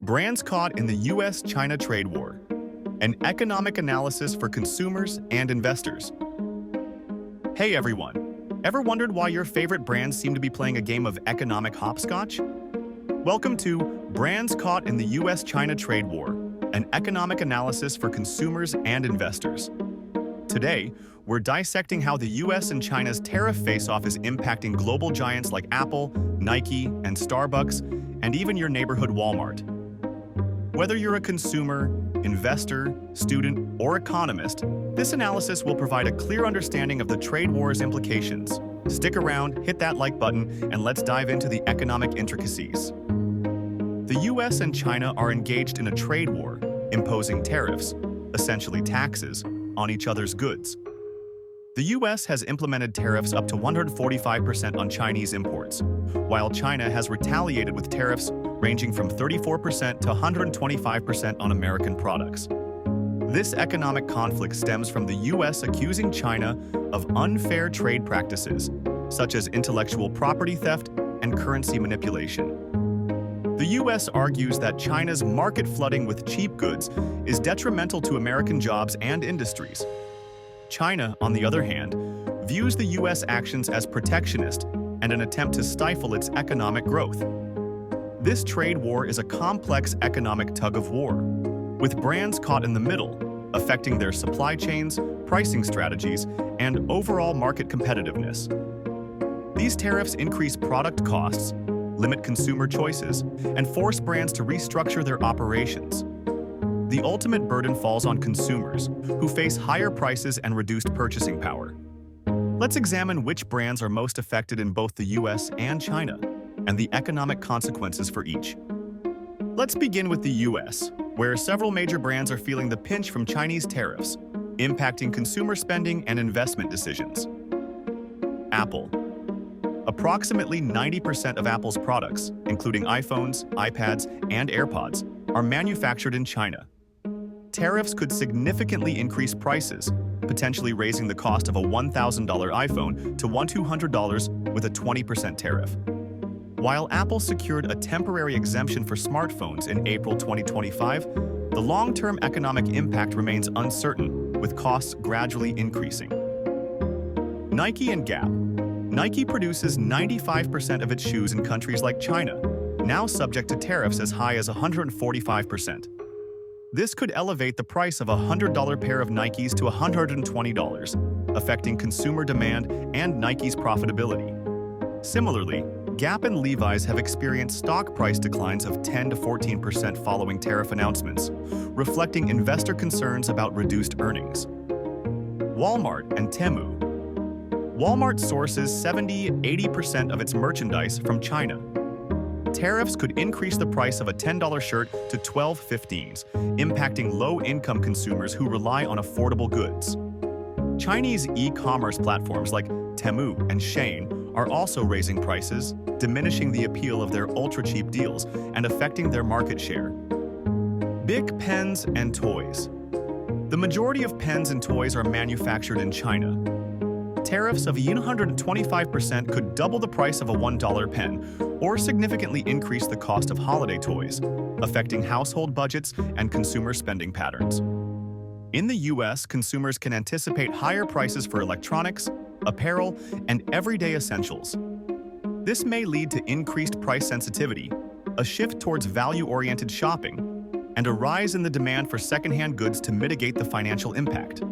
Brands caught in the US-China trade war. An economic analysis for consumers and investors. Hey everyone! Ever wondered why your favorite brands seem to be playing a game of economic hopscotch? Welcome to Brands Caught in the US-China Trade War, an economic analysis for consumers and investors. Today, we're dissecting how the US and China's tariff face-off is impacting global giants like Apple, Nike, and Starbucks, and even your neighborhood Walmart. Whether you're a consumer, investor, student, or economist, this analysis will provide a clear understanding of the trade war's implications. Stick around, hit that like button, and let's dive into the economic intricacies. The US and China are engaged in a trade war, imposing tariffs, essentially taxes, on each other's goods. The US has implemented tariffs up to 145% on Chinese imports, while China has retaliated with tariffs ranging from 34% to 125% on American products. This economic conflict stems from the US accusing China of unfair trade practices, such as intellectual property theft and currency manipulation. The US argues that China's market flooding with cheap goods is detrimental to American jobs and industries. China, on the other hand, views the US actions as protectionist and an attempt to stifle its economic growth. This trade war is a complex economic tug-of-war, with brands caught in the middle, affecting their supply chains, pricing strategies, and overall market competitiveness. These tariffs increase product costs, limit consumer choices, and force brands to restructure their operations. The ultimate burden falls on consumers, who face higher prices and reduced purchasing power. Let's examine which brands are most affected in both the US and China, and the economic consequences for each. Let's begin with the US, where several major brands are feeling the pinch from Chinese tariffs, impacting consumer spending and investment decisions. Apple. Approximately 90% of Apple's products, including iPhones, iPads, and AirPods, are manufactured in China. Tariffs could significantly increase prices, potentially raising the cost of a $1,000 iPhone to $200 with a 20% tariff. While Apple secured a temporary exemption for smartphones in April 2025, the long-term economic impact remains uncertain, with costs gradually increasing. Nike and Gap. Nike produces 95% of its shoes in countries like China, now subject to tariffs as high as 145%. This could elevate the price of a $100 pair of Nikes to $120, affecting consumer demand and Nike's profitability. Similarly, Gap and Levi's have experienced stock price declines of 10 to 14% following tariff announcements, reflecting investor concerns about reduced earnings. Walmart and Temu. Walmart sources 70–80% of its merchandise from China. Tariffs could increase the price of a $10 shirt to $12.15, impacting low-income consumers who rely on affordable goods. Chinese e-commerce platforms like Temu and Shein are also raising prices, diminishing the appeal of their ultra-cheap deals and affecting their market share. Bic pens and toys. The majority of pens and toys are manufactured in China. Tariffs of 125% could double the price of a $1 pen or significantly increase the cost of holiday toys, affecting household budgets and consumer spending patterns. In the US, consumers can anticipate higher prices for electronics, apparel, and everyday essentials. This may lead to increased price sensitivity, a shift towards value-oriented shopping, and a rise in the demand for secondhand goods to mitigate the financial impact.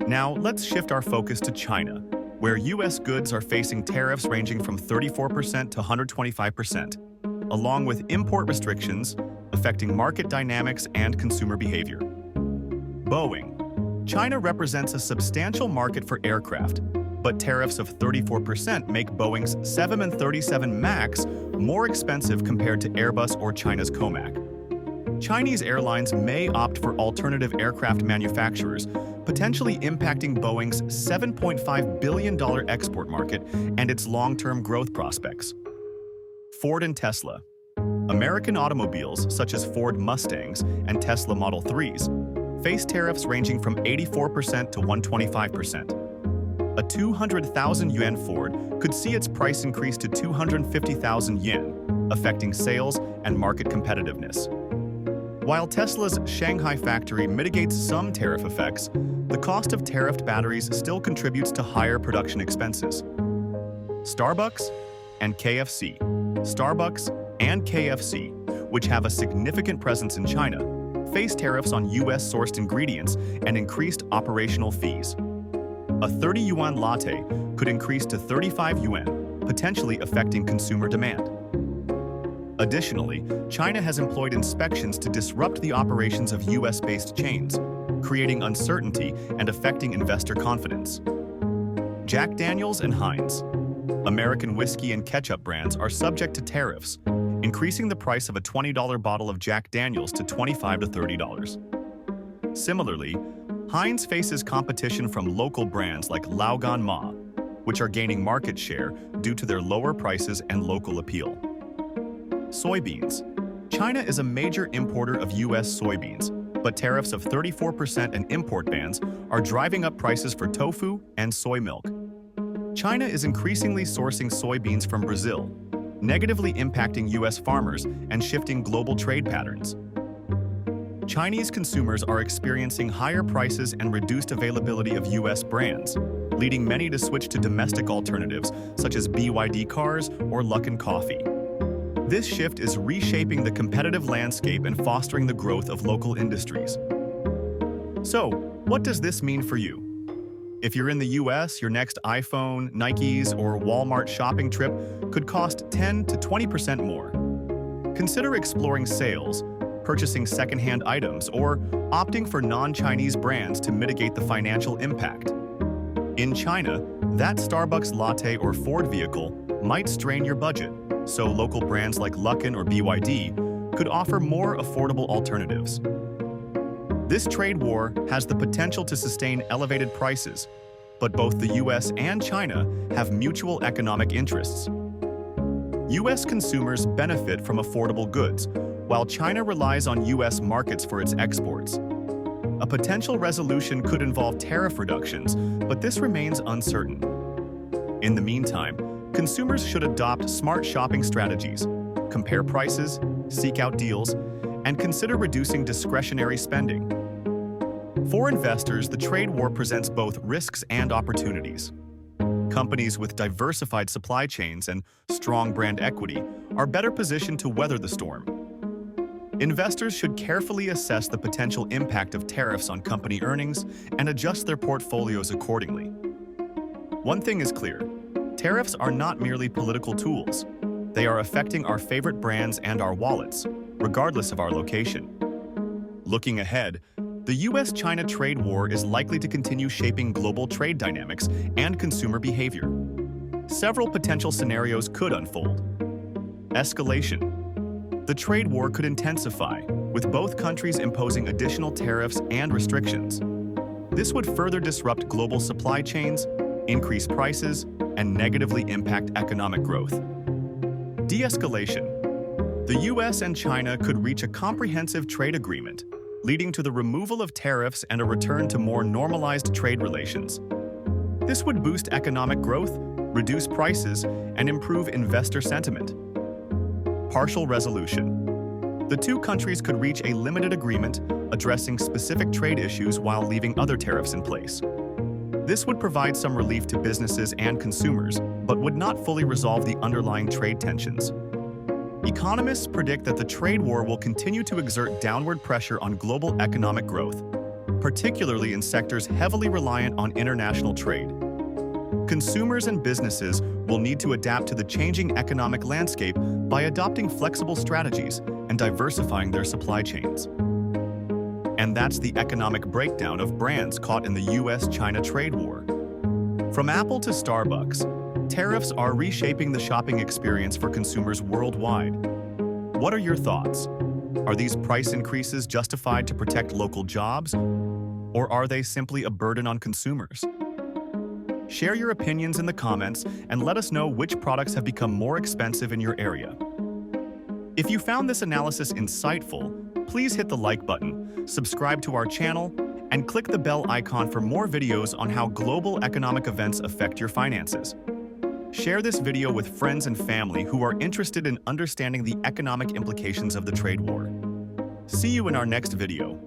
Now, let's shift our focus to China, where US goods are facing tariffs ranging from 34% to 125%, along with import restrictions affecting market dynamics and consumer behavior. Boeing. China represents a substantial market for aircraft, but tariffs of 34% make Boeing's 737 MAX more expensive compared to Airbus or China's Comac. Chinese airlines may opt for alternative aircraft manufacturers, potentially impacting Boeing's $7.5 billion export market and its long-term growth prospects. Ford and Tesla. American automobiles, such as Ford Mustangs and Tesla Model 3s, face tariffs ranging from 84% to 125%. A 200,000 yuan Ford could see its price increase to 250,000 yen, affecting sales and market competitiveness. While Tesla's Shanghai factory mitigates some tariff effects, the cost of tariffed batteries still contributes to higher production expenses. Starbucks and KFC. Starbucks and KFC, which have a significant presence in China, face tariffs on US-sourced ingredients and increased operational fees. A 30 yuan latte could increase to 35 yuan, potentially affecting consumer demand. Additionally, China has employed inspections to disrupt the operations of US-based chains, creating uncertainty and affecting investor confidence. Jack Daniel's and Heinz. American whiskey and ketchup brands are subject to tariffs, increasing the price of a $20 bottle of Jack Daniel's to $25 to $30. Similarly, Heinz faces competition from local brands like Laogan Ma, which are gaining market share due to their lower prices and local appeal. Soybeans. China is a major importer of US soybeans, but tariffs of 34% and import bans are driving up prices for tofu and soy milk. China is increasingly sourcing soybeans from Brazil, negatively impacting US farmers and shifting global trade patterns. Chinese consumers are experiencing higher prices and reduced availability of US brands, leading many to switch to domestic alternatives such as BYD cars or Luckin Coffee. This shift is reshaping the competitive landscape and fostering the growth of local industries. So, what does this mean for you? If you're in the US, your next iPhone, Nikes, or Walmart shopping trip could cost 10 to 20% more. Consider exploring sales, purchasing secondhand items, or opting for non-Chinese brands to mitigate the financial impact. In China, that Starbucks latte or Ford vehicle might strain your budget, so local brands like Luckin or BYD could offer more affordable alternatives. This trade war has the potential to sustain elevated prices, but both the US and China have mutual economic interests. US consumers benefit from affordable goods, while China relies on US markets for its exports. A potential resolution could involve tariff reductions, but this remains uncertain. In the meantime, consumers should adopt smart shopping strategies, compare prices, seek out deals, and consider reducing discretionary spending. For investors, the trade war presents both risks and opportunities. Companies with diversified supply chains and strong brand equity are better positioned to weather the storm. Investors should carefully assess the potential impact of tariffs on company earnings and adjust their portfolios accordingly. One thing is clear: tariffs are not merely political tools. They are affecting our favorite brands and our wallets, regardless of our location. Looking ahead, the US-China trade war is likely to continue shaping global trade dynamics and consumer behavior. Several potential scenarios could unfold. Escalation. The trade war could intensify, with both countries imposing additional tariffs and restrictions. This would further disrupt global supply chains, increase prices, and negatively impact economic growth. De-escalation. The US and China could reach a comprehensive trade agreement, leading to the removal of tariffs and a return to more normalized trade relations. This would boost economic growth, reduce prices, and improve investor sentiment. Partial resolution. The two countries could reach a limited agreement addressing specific trade issues while leaving other tariffs in place. This would provide some relief to businesses and consumers, but would not fully resolve the underlying trade tensions. Economists predict that the trade war will continue to exert downward pressure on global economic growth, particularly in sectors heavily reliant on international trade. Consumers and businesses will need to adapt to the changing economic landscape by adopting flexible strategies and diversifying their supply chains. And that's the economic breakdown of brands caught in the US-China trade war. From Apple to Starbucks, tariffs are reshaping the shopping experience for consumers worldwide. What are your thoughts? Are these price increases justified to protect local jobs, or are they simply a burden on consumers? Share your opinions in the comments and let us know which products have become more expensive in your area. If you found this analysis insightful, please hit the like button, subscribe to our channel, and click the bell icon for more videos on how global economic events affect your finances. Share this video with friends and family who are interested in understanding the economic implications of the trade war. See you in our next video.